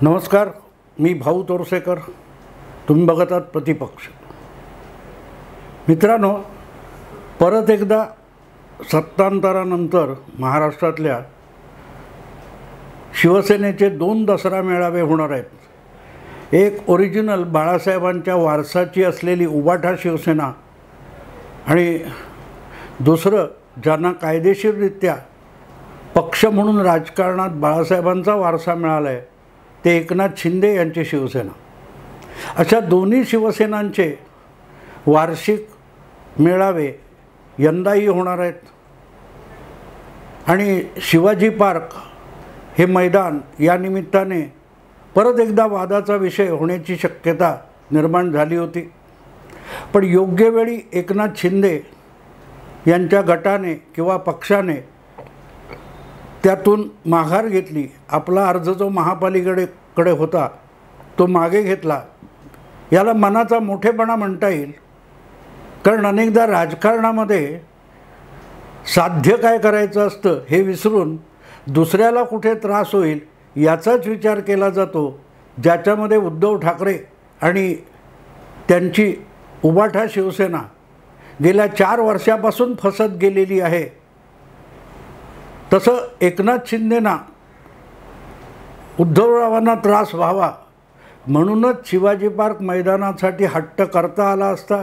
नमस्कार, मी भाऊ तोरसेकर. तुम्ही बघत आहात प्रतिपक्ष. मित्रांनो, परत एकदा सत्तांतरानंतर महाराष्ट्रातल्या शिवसेनेचे 2 दसरा मेळावे होणार आहेत. एक ओरिजिनल बाळासाहेबांच्या वारसाची असलेली उबाठा शिवसेना आणि दुसरं ज्यांना कायदेशीररित्या पक्ष म्हणून राजकारणात बाळासाहेबांचा वारसा मिळाला आहे ते एकनाथ शिंदे यांची शिवसेना. अशा दोन्ही शिवसेनांचे वार्षिक मेळावे यंदाही होणार आहेत. आणि शिवाजी पार्क हे मैदान या निमित्ताने परत एकदा वादाचा विषय होण्याची शक्यता निर्माण झाली होती. पण योग्य वेळी एकनाथ शिंदे यांच्या गटाने किंवा पक्षाने त्यातून माघार घेतली. आपला अर्ज जो महापालिकेकडे होता तो मागे घेतला. याला मनाचा मोठेपणा म्हणता येईल. कारण अनेकदा राजकारणामध्ये साध्य काय करायचं असतं हे विसरून दुसऱ्याला कुठे त्रास होईल याचाच विचार केला जातो, ज्याच्यामध्ये उद्धव ठाकरे आणि त्यांची उबाठा शिवसेना गेल्या 4 वर्षापासून फसत गेलेली आहे. तसं एकनाथ शिंदेंना उद्धवरावांना त्रास व्हावा म्हणूनच शिवाजी पार्क मैदानासाठी हट्ट करता आला असता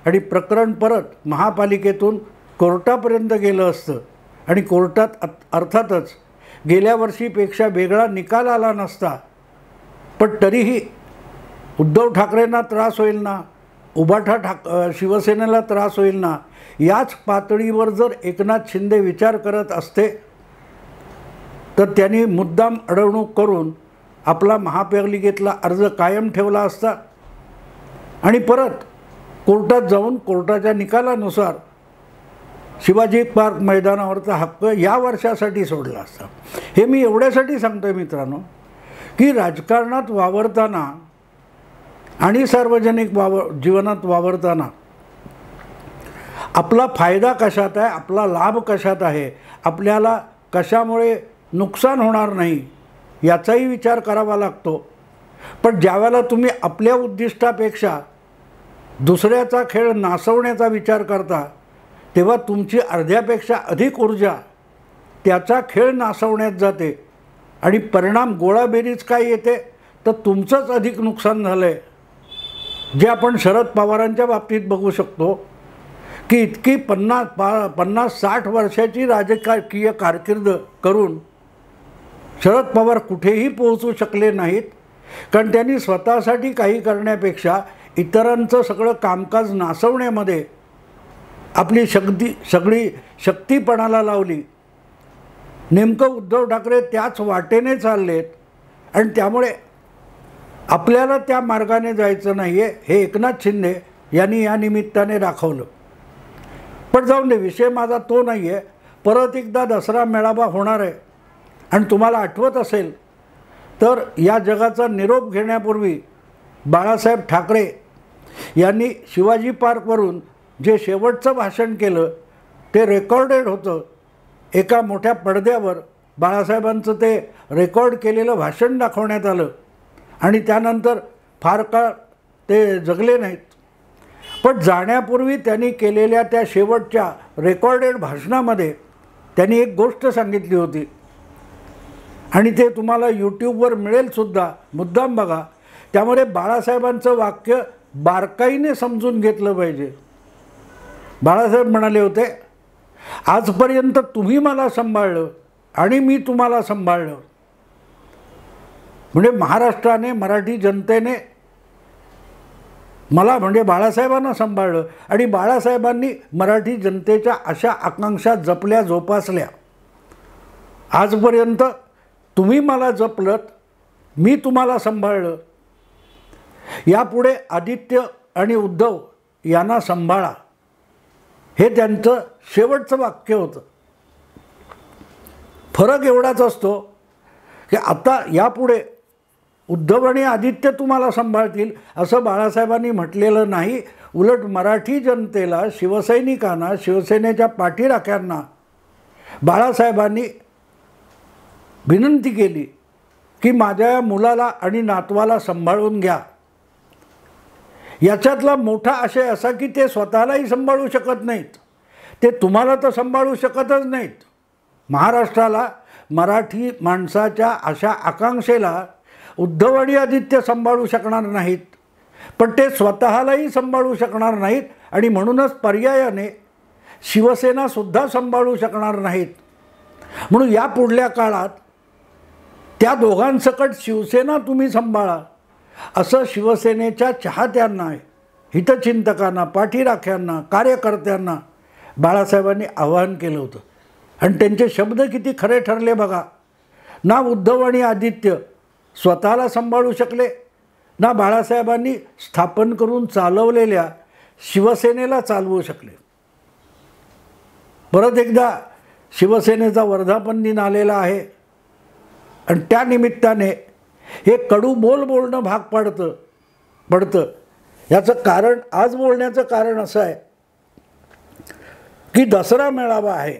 आणि प्रकरण परत महापालिकेतून कोर्टापर्यंत गेलं असतं आणि कोर्टात अर्थातच गेल्या वर्षीपेक्षा वेगळा निकाल आला नसता. पण तरीही उद्धव ठाकरेंना त्रास होईल ना, उबाठा शिवसेनेला त्रास होईल ना, याच पातळीवर जर एकनाथ शिंदे विचार करत असते तर त्यांनी मुद्दाम अडवणूक करून आपला महापालिकेतला अर्ज कायम ठेवला असता आणि परत कोर्टात जाऊन कोर्टाच्या निकालानुसार शिवाजी पार्क मैदानावरचा हक्क या वर्षासाठी सोडला असता. हे मी एवढ्यासाठी सांगतोय मित्रांनो की राजकारणात वावरताना आणि सार्वजनिक जीवनात वावरताना आपला फायदा कशात आहे, आपला लाभ कशात आहे, आपल्याला कशामुळे नुकसान होणार नाही याचाही विचार करावा लागतो. पण ज्यावेळेला तुम्ही आपल्या उद्दिष्टापेक्षा दुसऱ्याचा खेळ नासवण्याचा विचार करता तेव्हा तुमची अर्ध्यापेक्षा अधिक ऊर्जा त्याचा खेळ नासवण्यात जाते आणि परिणाम गोळाबेरीज काय येते तर तुमचंच अधिक नुकसान झालं आहे. जे आपण शरद पवारांच्या बाबतीत बघू शकतो की इतकी 50-60 वर्षाची राजकीय कारकीर्द करून शरद पवार कुठेही पोहोचू शकले नाहीत. कारण त्यांनी स्वतःसाठी काही करण्यापेक्षा इतरांचं सगळं कामकाज नासवण्यामध्ये आपली सगळी शक्तीपणाला लावली. नेमकं उद्धव ठाकरे त्याच वाटेने चाललेत आणि त्यामुळे आपल्याला त्या मार्गाने जायचं नाही आहे हे एकनाथ शिंदे यांनी या निमित्ताने दाखवलं. पण जाऊन दे, विषय माझा तो नाही आहे. परत एकदा दसरा मेळावा होणार आहे आणि तुम्हाला आठवत असेल तर या जगाचा निरोप घेण्यापूर्वी बाळासाहेब ठाकरे यांनी शिवाजी पार्कवरून जे शेवटचं भाषण केलं ते रेकॉर्डेड होतं. एका मोठ्या पडद्यावर बाळासाहेबांचं ते रेकॉर्ड केलेलं भाषण दाखवण्यात आलं आणि त्यानंतर फार काळ ते जगले नाहीत. पण जाण्यापूर्वी त्यांनी केलेल्या त्या शेवटच्या रेकॉर्डेड भाषणामध्ये त्यांनी एक गोष्ट सांगितली होती आणि ते तुम्हाला यूट्यूबवर मिळेलसुद्धा, मुद्दाम बघा. त्यामध्ये बाळासाहेबांचं वाक्य बारकाईने समजून घेतलं पाहिजे. बाळासाहेब म्हणाले होते, आजपर्यंत तुम्ही मला सांभाळलं आणि मी तुम्हाला सांभाळलं. म्हणजे महाराष्ट्राने, मराठी जनतेने मला म्हणजे बाळासाहेबांना सांभाळलं आणि बाळासाहेबांनी मराठी जनतेच्या अशा आकांक्षा जपल्या, जोपासल्या. आजपर्यंत तुम्ही मला जपलत, मी तुम्हाला सांभाळलं. यापुढे आदित्य आणि उद्धव यांना सांभाळा, हे त्यांचं शेवटचं वाक्य होतं. फरक एवढाच असतो की आता यापुढे उद्धव आणि आदित्य तुम्हाला सांभाळतील असं बाळासाहेबांनी म्हटलेलं नाही. उलट मराठी जनतेला, शिवसैनिकांना, शिवसेनेच्या पाठीराख्यांना बाळासाहेबांनी विनंती केली की माझ्या मुलाला आणि नातवाला सांभाळून घ्या. याच्यातला मोठा आशय असा की ते स्वतःलाही सांभाळू शकत नाहीत, ते तुम्हाला तर सांभाळू शकतच नाहीत. महाराष्ट्राला, मराठी माणसाच्या अशा आकांक्षेला उद्धव आणि आदित्य सांभाळू शकणार नाहीत, पण ते स्वतःलाही सांभाळू शकणार नाहीत आणि म्हणूनच पर्यायाने शिवसेनासुद्धा सांभाळू शकणार नाहीत. म्हणून या पुढल्या काळात त्या दोघांसकट शिवसेना तुम्ही सांभाळा असं शिवसेनेच्या चाहत्यांना, हितचिंतकांना, पाठीराख्यांना, कार्यकर्त्यांना बाळासाहेबांनी आवाहन केलं होतं. आणि त्यांचे शब्द किती खरे ठरले बघा. ना उद्धव आणि आदित्य स्वतःला सांभाळू शकले, ना बाळासाहेबांनी स्थापन करून चालवलेल्या शिवसेनेला चालवू शकले. परत एकदा शिवसेनेचा वर्धापन दिन आलेला आहे आणि त्या निमित्ताने हे कडू बोलणं भाग पडतं. याचं कारण, आज बोलण्याचं कारण असं आहे की दसरा मेळावा आहे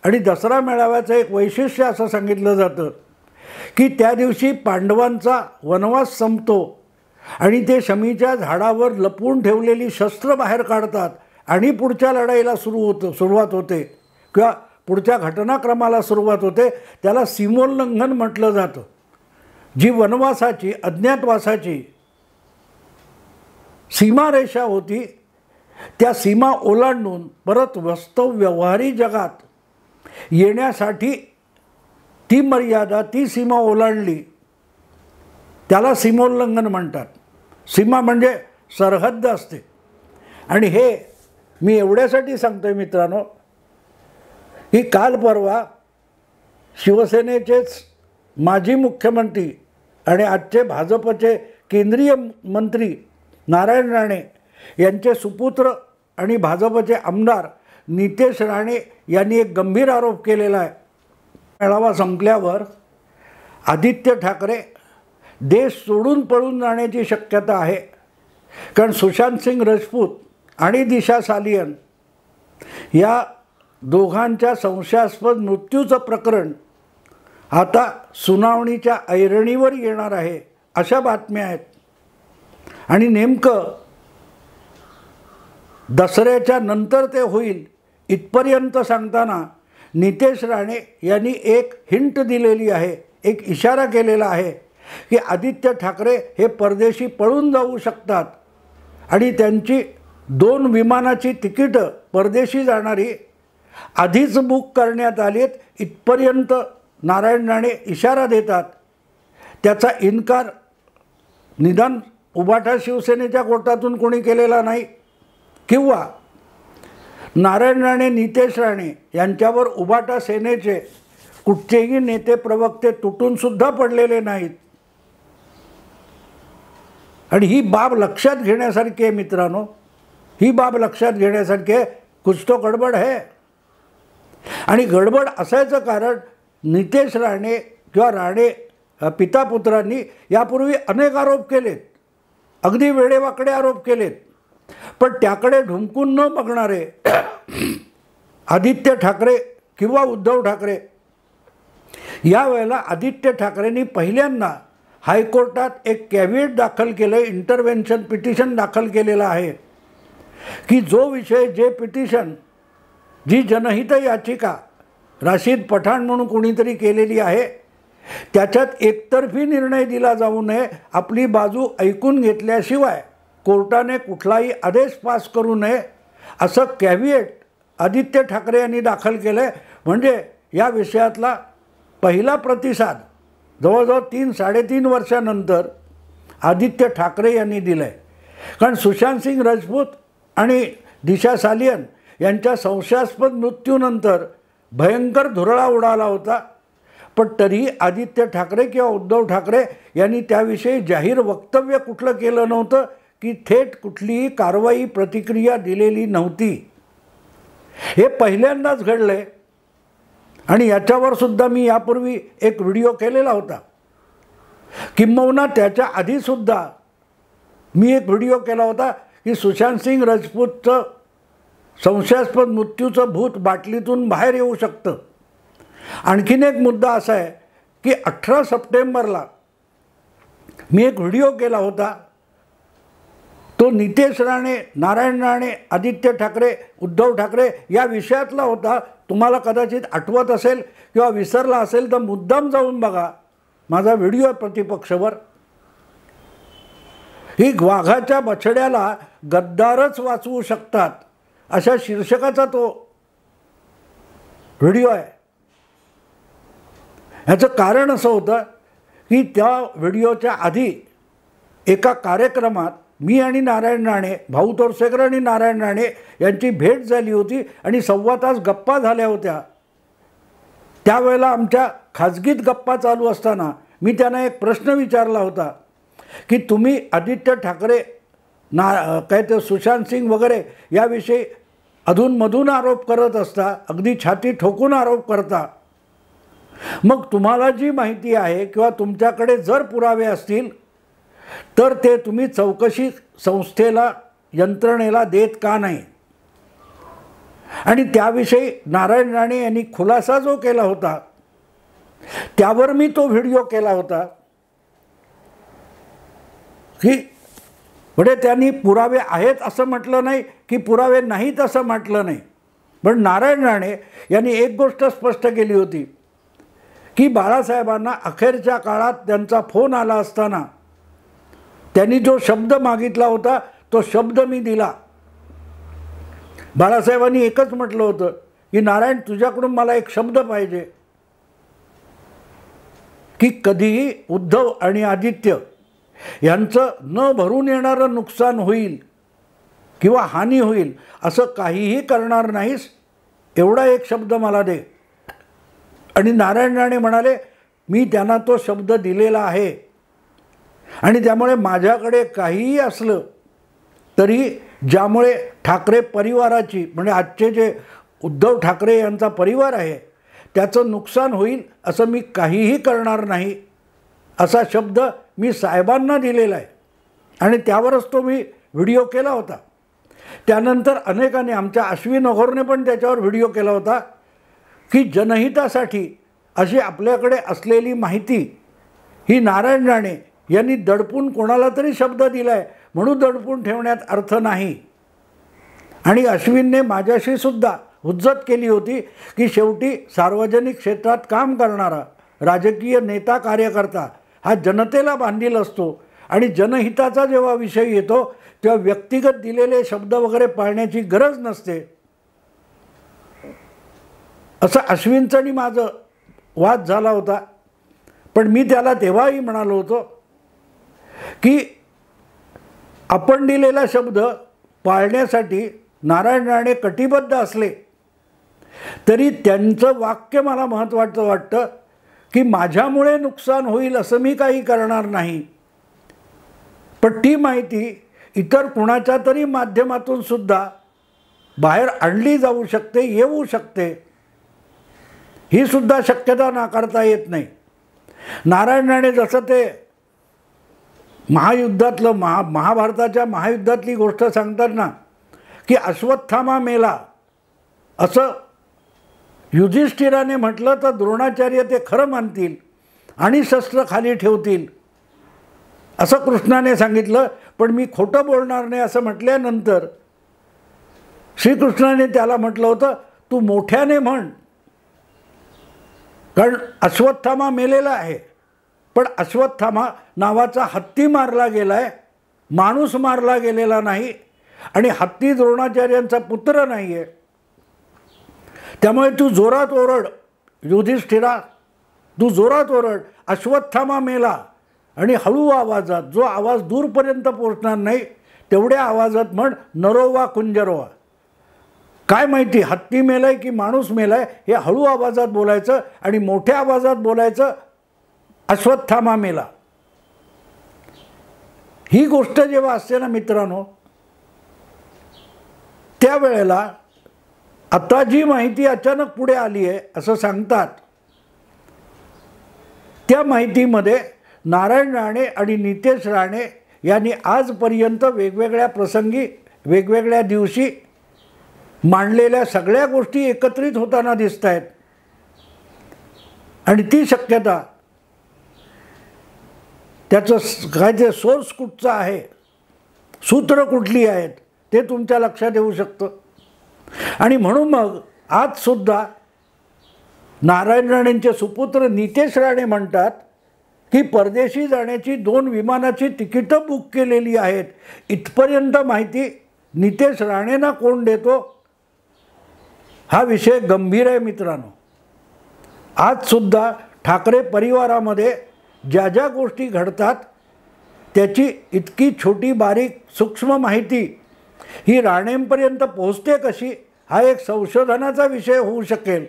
आणि दसरा मेळाव्याचं एक वैशिष्ट्य असं सांगितलं जातं की त्या दिवशी पांडवांचा वनवास संपतो आणि ते शमीच्या झाडावर लपवून ठेवलेली शस्त्र बाहेर काढतात आणि पुढच्या लढाईला सुरुवात होते किंवा पुढच्या घटनाक्रमाला सुरुवात होते. त्याला सीमोल्लंघन म्हटलं जातं. जी वनवासाची, अज्ञातवासाची सीमारेषा होती, त्या सीमा ओलांडून परत वास्तव व्यवहारी जगात येण्यासाठी ती मर्यादा, ती सीमा ओलांडली, त्याला सीमोल्लंघन म्हणतात. सीमा म्हणजे सरहद्द असते. आणि हे मी एवढ्यासाठी सांगतोय मित्रांनो की काल परवा शिवसेनेचेच माजी मुख्यमंत्री आणि आजचे भाजपचे केंद्रीय मंत्री नारायण राणे यांचे सुपुत्र आणि भाजपचे आमदार नितेश राणे यांनी एक गंभीर आरोप केलेला आहे. मेळावा संपल्यावर आदित्य ठाकरे देश सोडून पळून जाण्याची शक्यता आहे. कारण सुशांत सिंग राजपूत आणि दिशा सालियन या दोघांच्या संशयास्पद मृत्यूचं प्रकरण आता सुनावणीच्या ऐरणीवर येणार आहे अशा बातम्या आहेत. आणि नेमकं दसऱ्याच्या नंतर ते होईल इथपर्यंत सांगताना नितेश राणे यांनी एक हिंट दिलेली आहे, एक इशारा केलेला आहे की आदित्य ठाकरे हे परदेशी पळून जाऊ शकतात आणि त्यांची 2 विमानाची तिकीटं परदेशी जाणारी आधीच बुक करण्यात आलीत. इथपर्यंत नारायण राणे इशारा देतात. त्याचा इन्कार निदान उबाटा शिवसेनेच्या कोर्टातून कोणी केलेला नाही किंवा नारायण राणे, नितेश राणे यांच्यावर उबाटा सेनेचे कुठचेही नेते प्रवक्ते तुटूनसुद्धा पडलेले नाहीत. आणि ही बाब लक्षात घेण्यासारखी आहे मित्रांनो, ही बाब लक्षात घेण्यासारखी आहे. कुछ तो गडबड है. आणि गडबड असायचं कारण नितेश राणे किंवा राणे पिता पुत्रांनी यापूर्वी अनेक आरोप केलेत, अगदी वेडेवाकडे आरोप केलेत, पण त्याकडे ढुंकून न बघणारे आदित्य ठाकरे किंवा उद्धव ठाकरे यावेळेला आदित्य ठाकरेंनी पहिल्यांदा हायकोर्टात एक कॅव्हिएट दाखल केलं, इंटरव्हेन्शन पिटिशन दाखल केलेलं आहे की जो विषय, जे पिटिशन, जी जनहित याचिका राशीद पठाण म्हणून कोणीतरी केलेली आहे त्याच्यात एकतर्फी निर्णय दिला जाऊ नये, आपली बाजू ऐकून घेतल्याशिवाय कोर्टाने कुठलाही आदेश पास करू नये असं कॅव्हिएट आदित्य ठाकरे यांनी दाखल केलं आहे. म्हणजे या विषयातला पहिला प्रतिसाद जवळजवळ 3-3.5 वर्षानंतर आदित्य ठाकरे यांनी दिलं आहे. कारण सुशांत सिंग राजपूत आणि दिशा सालियन यांच्या संशयास्पद मृत्यूनंतर भयंकर धुरळा उडाला होता, पण तरीही आदित्य ठाकरे किंवा उद्धव ठाकरे यांनी त्याविषयी जाहीर वक्तव्य कुठलं केलं नव्हतं की थेट कुठलीही कारवाई, प्रतिक्रिया दिलेली नव्हती. हे पहिल्यांदाच घडलं आहे. आणि याच्यावर सुद्धा मी यापूर्वी एक व्हिडिओ केलेला होता. किंबहुना त्याच्या आधीसुद्धा मी एक व्हिडिओ केला होता की सुशांत सिंग राजपूतचं संशयास्पद मृत्यूचं भूत बाटलीतून बाहेर येऊ शकतं. आणखीन एक मुद्दा असा आहे की 18 सप्टेंबरला मी एक व्हिडिओ केला होता. तो नितेश राणे, नारायण राणे, आदित्य ठाकरे, उद्धव ठाकरे या विषयातला होता. तुम्हाला कदाचित आठवत असेल किंवा विसरला असेल तर मुद्दाम जाऊन बघा. माझा व्हिडिओ आहे प्रतिपक्षवर. ही वाघाच्या बछड्याला गद्दारच वाचवू शकतात अशा शीर्षकाचा तो व्हिडिओ आहे. ह्याचं कारण असं होतं की त्या व्हिडिओच्या आधी एका कार्यक्रमात मी आणि नारायण राणे, भाऊ तोरसेकर आणि नारायण राणे यांची भेट झाली होती आणि 1.25 तास गप्पा झाल्या होत्या. त्यावेळेला आमच्या खाजगीत गप्पा चालू असताना मी त्यांना एक प्रश्न विचारला होता की तुम्ही आदित्य ठाकरे काय ते सुशांत सिंग वगैरे याविषयी अधूनमधून आरोप करत असता, अगदी छाती ठोकून आरोप करता. मग तुम्हाला जी माहिती आहे किंवा तुमच्याकडे जर पुरावे असतील तर ते तुम्ही चौकशी संस्थेला, यंत्रणेला देत का नाही? आणि त्याविषयी नारायण राणे यांनी खुलासा जो केला होता त्यावर मी तो व्हिडिओ केला होता की म्हणजे त्यांनी पुरावे आहेत असं म्हटलं नाही की पुरावे नाहीत असं म्हटलं नाही. पण नारायण राणे यांनी एक गोष्ट स्पष्ट केली होती की बाळासाहेबांना अखेरच्या काळात त्यांचा फोन आला असताना त्यांनी जो शब्द मागितला होता तो शब्द मी दिला. बाळासाहेबांनी एकच म्हटलं होतं की नारायण तुझ्याकडून मला एक शब्द पाहिजे की कधीही उद्धव आणि आदित्य यांचं न भरून येणारं नुकसान होईल किंवा हानी होईल असं काहीही करणार नाहीस, एवढा एक शब्द मला दे. आणि नारायण राणे म्हणाले मी त्यांना तो शब्द दिलेला आहे आणि त्यामुळे माझ्याकडे काहीही असलं तरी ज्यामुळे ठाकरे परिवाराची म्हणजे आजचे जे उद्धव ठाकरे यांचा परिवार आहे त्याचं नुकसान होईल असं मी काहीही करणार नाही असा शब्द मी साहेबांना दिलेला आहे. आणि त्यावरच तो मी व्हिडिओ केला होता. त्यानंतर अनेकांनी, आमच्या अश्विन अघोरने पण त्याच्यावर व्हिडिओ केला होता की जनहितासाठी अशी आपल्याकडे असलेली माहिती ही नारायण राणे यांनी दडपून कोणाला तरी शब्द दिला आहे म्हणून दडपून ठेवण्यात अर्थ नाही. आणि अश्विनने माझ्याशी सुद्धा हुज्जत केली होती की शेवटी सार्वजनिक क्षेत्रात काम करणारा राजकीय नेता, कार्यकर्ता हा जनतेला बांधील असतो आणि जनहिताचा जेव्हा विषय येतो तेव्हा व्यक्तिगत दिलेले शब्द वगैरे पाळण्याची गरज नसते. असं अश्विनचं आणि माझं वाद झाला होता. पण मी त्याला तेव्हाही म्हणालो होतो की आपण दिलेला शब्द पाळण्यासाठी नारायण राणे कटिबद्ध असले तरी त्यांचं वाक्य मला महत्त्वाचं वाटतं की माझ्यामुळे नुकसान होईल असं मी काही करणार नाही. पण ती माहिती इतर कुणाच्या तरी माध्यमातून सुद्धा बाहेर आणली जाऊ शकते, येऊ शकते, ही सुद्धा शक्यता नाकारता येत नाही. नारायण राणे जसं ते महायुद्धातलं महाभारताच्या महायुद्धातली गोष्ट सांगतात ना की अश्वत्थामा मेला, असं युधिष्ठिराने म्हटलं तर द्रोणाचार्य ते खरं मानतील आणि शस्त्र खाली ठेवतील असं कृष्णाने सांगितलं. पण मी खोटं बोलणार नाही असं म्हटल्यानंतर श्रीकृष्णाने त्याला म्हटलं होतं तू मोठ्याने म्हण, कारण अश्वत्थामा मेलेला आहे. पण अश्वत्थामा नावाचा हत्ती मारला गेला आहे, माणूस मारला गेलेला नाही आणि हत्ती द्रोणाचार्यांचा पुत्र नाही आहे. त्यामुळे तू जोरात ओरड युधिष्ठिरा, तू जोरात ओरड अश्वत्थामा मेला आणि हळू आवाजात, जो आवाज दूरपर्यंत पोहोचणार नाही तेवढ्या आवाजात म्हण नरोवा कुंजरोवा. काय माहिती हत्ती मेलाय की माणूस मेलाय हे हळू आवाजात बोलायचं आणि मोठ्या आवाजात बोलायचं अश्वत्थामा मेला. ही गोष्ट जेव्हा असते ना मित्रांनो, त्यावेळेला आता जी माहिती अचानक पुढे आली आहे असं सांगतात, त्या माहितीमध्ये नारायण राणे आणि नितेश राणे यांनी आजपर्यंत वेगवेगळ्या प्रसंगी वेगवेगळ्या दिवशी मांडलेल्या सगळ्या गोष्टी एकत्रित होताना दिसत आहेत. आणि ती शक्यता त्याचं काय ते सोर्स कुठचा आहे, सूत्र कुठली आहेत ते तुमच्या लक्षात येऊ शकतं. आणि म्हणून मग आजसुद्धा नारायण राणेंचे सुपुत्र नितेश राणे म्हणतात की परदेशी जाण्याची 2 विमानाची तिकीटं बुक केलेली आहेत. इथपर्यंत माहिती नितेश राणेंना कोण देतो, हा विषय गंभीर आहे मित्रांनो. आजसुद्धा ठाकरे परिवारामध्ये ज्या ज्या गोष्टी घडतात त्याची इतकी छोटी बारीक सूक्ष्म माहिती ही राणेंपर्यंत पोहोचते कशी, हा एक संशोधनाचा विषय होऊ शकेल.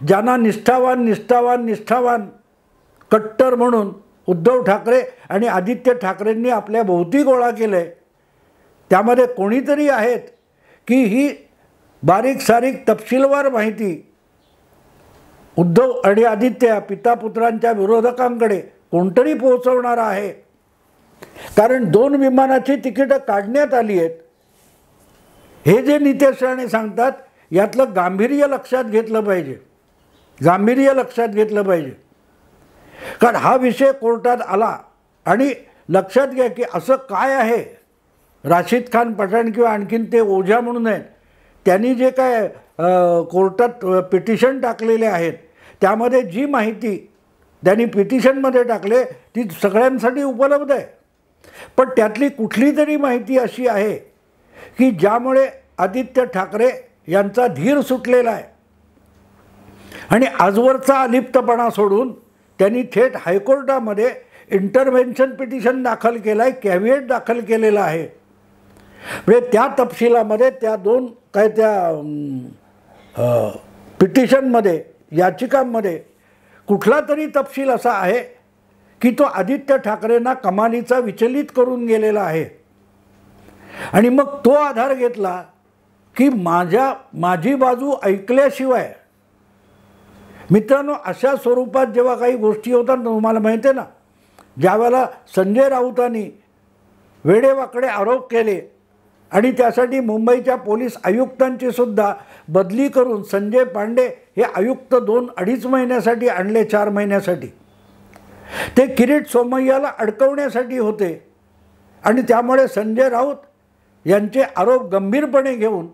ज्यांना निष्ठावान कट्टर म्हणून उद्धव ठाकरे आणि आदित्य ठाकरेंनी आपल्या भोवती गोळा केले, त्यामध्ये कोणीतरी आहेत की ही बारीक सारीक तपशीलवार माहिती उद्धव आणि आदित्य पिता पुत्रांच्या विरोधकांकडे कोणतरी पोहोचवणार आहे. कारण 2 विमानाची तिकीटं काढण्यात आली आहेत. हे जे नितेश राणे सांगतात यातलं गांभीर्य लक्षात घेतलं पाहिजे, कारण हा विषय कोर्टात आला. आणि लक्षात घ्या की असं काय आहे, राशिद खान पठाण किंवा आणखीन ते ओझा म्हणून आहेत, त्यांनी जे काय कोर्टात पिटिशन टाकलेले आहेत त्यामध्ये जी माहिती त्यांनी पिटिशनमध्ये टाकले ती सगळ्यांसाठी उपलब्ध आहे. पण त्यातली कुठली तरी माहिती अशी आहे की ज्यामुळे आदित्य ठाकरे यांचा धीर सुटलेला आहे आणि आजवरचा अलिप्तपणा सोडून त्यांनी थेट हायकोर्टामध्ये इंटरव्हेन्शन पिटिशन दाखल केलं आहे, कॅव्हिएट दाखल केलेला आहे. म्हणजे त्या तपशिलामध्ये त्या 2 काय त्या पिटिशनमध्ये याचिकांमध्ये कुठला तरी तपशील असा आहे की तो आदित्य ठाकरेंना कमालीचा विचलित करून गेलेला आहे. आणि मग तो आधार घेतला की माझी बाजू ऐकल्याशिवाय, मित्रांनो अशा स्वरूपात जेव्हा काही गोष्टी होतात तुम्हाला माहिती आहे ना, ज्यावेळेला संजय राऊतांनी वेडेवाकडे आरोप केले आणि त्यासाठी मुंबईच्या पोलीस आयुक्तांची सुद्धा बदली करून संजय पांडे हे आयुक्त 2-2.5 महिन्यासाठी आणले, 4 महिन्यासाठी, ते किरीट सोमय्याला अडकवण्यासाठी होते. आणि त्यामुळे संजय राऊत यांचे आरोप गंभीरपणे घेऊन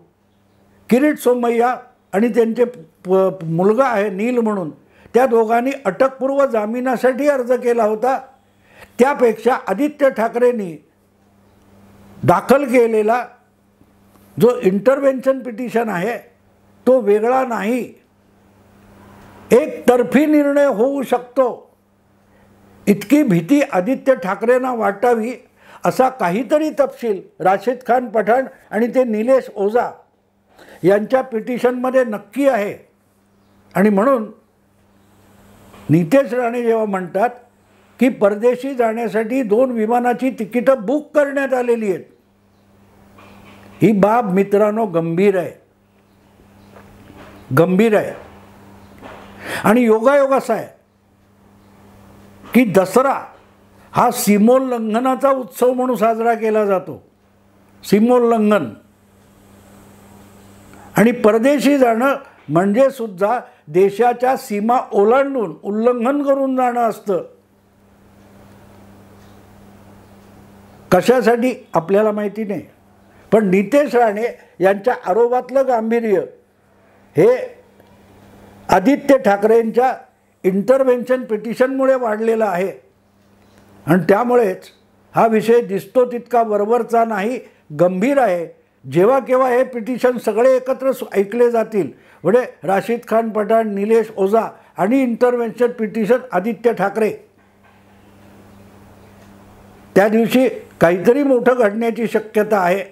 किरीट सोमय्या आणि त्यांचे मुलगा आहे नील म्हणून, त्या दोघांनी अटकपूर्व जामिनासाठी अर्ज केला होता. त्यापेक्षा आदित्य ठाकरेंनी दाखल केलेला जो इंटरव्हेन्शन पिटिशन आहे तो वेगळा नाही, एकतर्फी निर्णय होऊ शकतो इतकी भीती आदित्य ठाकरेंना वाटावी असा काहीतरी तपशील राशिद खान पठाण आणि ते निलेश ओझा यांच्या पिटिशनमध्ये नक्की आहे. आणि म्हणून नितेश राणे जेव्हा म्हणतात की परदेशी जाण्यासाठी 2 विमानाची तिकीटं बुक करण्यात आलेली आहेत, ही बाब मित्रांनो गंभीर आहे. आणि योगायोग असा आहे की दसरा हा सीमोल्लंघनाचा उत्सव म्हणून साजरा केला जातो, सीमोल्लंघन. आणि परदेशी जाणं म्हणजे सुद्धा देशाच्या सीमा ओलांडून उल्लंघन करून जाणं असतं. कशासाठी आपल्याला माहिती नाही, पण नितेश राणे यांच्या आरोपातलं गांभीर्य हे आदित्य ठाकरेंच्या इंटरव्हेन्शन पिटिशनमुळे वाढलेलं आहे. आणि त्यामुळेच हा विषय दिसतो तितका वरवरचा नाही, गंभीर आहे. जेव्हा केव्हा हे पिटिशन सगळे एकत्र ऐकले जातील, म्हणजे राशिद खान पठाण, निलेश ओझा आणि इंटरव्हेन्शन पिटिशन आदित्य ठाकरे, त्या दिवशी काहीतरी मोठं घडण्याची शक्यता आहे.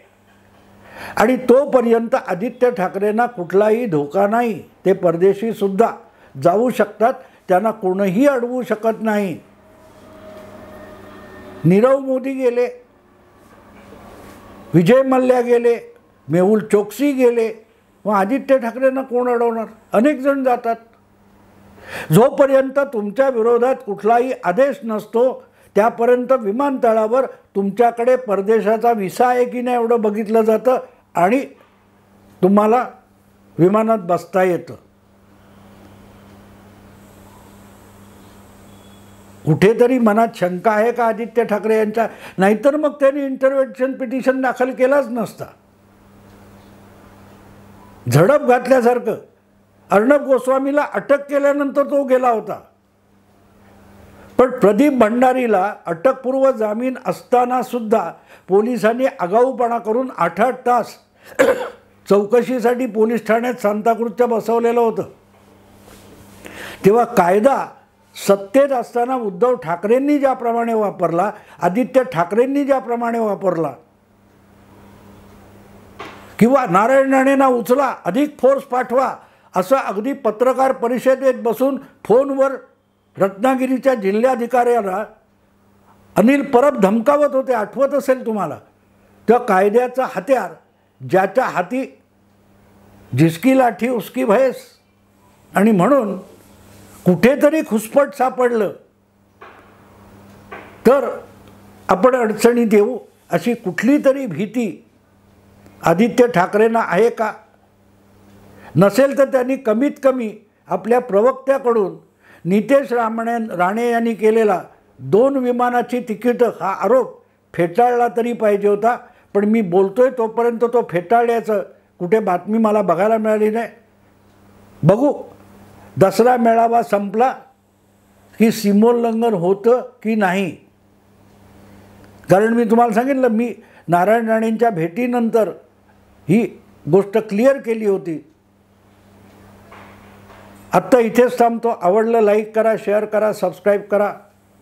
आणि तोपर्यंत आदित्य ठाकरेंना कुठलाही धोका नाही, ते परदेशीसुद्धा जाऊ शकतात, त्यांना कोणीही अडवू शकत नाही. नीरव मोदी गेले, विजय मल्ल्या गेले, मेहुल चोक्सी गेले, मग आदित्य ठाकरेंना कोण अडवणार? अनेक जण जातात. जोपर्यंत तुमच्या विरोधात कुठलाही आदेश नसतो त्यापर्यंत विमानतळावर तुमच्याकडे परदेशाचा व्हिसा आहे की नाही एवढं बघितलं जातं आणि तुम्हाला विमानात बसता येतं. कुठेतरी मनात शंका आहे का आदित्य ठाकरे यांच्या? नाहीतर मग त्यांनी इंटरव्हेन्शन पिटिशन दाखल केलाच नसता. झडप घातल्यासारखं. अर्णब गोस्वामीला अटक केल्यानंतर तो गेला होता, पण प्रदीप भंडारीला अटकपूर्व जामीन असताना सुद्धा पोलिसांनी आगाऊपणा करून 8-8 तास चौकशीसाठी पोलीस ठाण्यात सांताक्रूजच्या बसवलेलं होतं. तेव्हा कायदा सत्तेत असताना उद्धव ठाकरेंनी ज्याप्रमाणे वापरला, आदित्य ठाकरेंनी ज्याप्रमाणे वापरला, किंवा नारायण राणेंना उचला, अधिक फोर्स पाठवा, असं अगदी पत्रकार परिषदेत बसून फोनवर रत्नागिरीच्या जिल्हाधिकाऱ्याला अनिल परब धमकावत होते, आठवत असेल तुम्हाला. त्या कायद्याचा हत्यार ज्याच्या हाती जिसकी लाठी उसकी भैंस. आणि म्हणून कुठेतरी खुसपट सापडलं तर आपण अडचणीत येऊ अशी कुठली तरी भीती आदित्य ठाकरेंना आहे का? नसेल तर त्यांनी कमीत कमी आपल्या प्रवक्त्याकडून नितेश राणे यांनी केलेला 2 विमानाची तिकीटं हा आरोप फेटाळला तरी पाहिजे होता. पण मी बोलतोय तोपर्यंत तो फेटाळल्याचं कुठे बातमी मला बघायला मिळाली नाही. बघू दसरा मेळावा संपला की सीमोल्लंघन होतं की नाही. कारण मी तुम्हाला सांगितलं, मी नारायण राणेंच्या भेटीनंतर ही गोष्ट क्लिअर केली होती. आत्ता इथेच थांबतो. आवडलं लाईक करा, शेअर करा, सबस्क्राईब करा.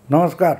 नमस्कार.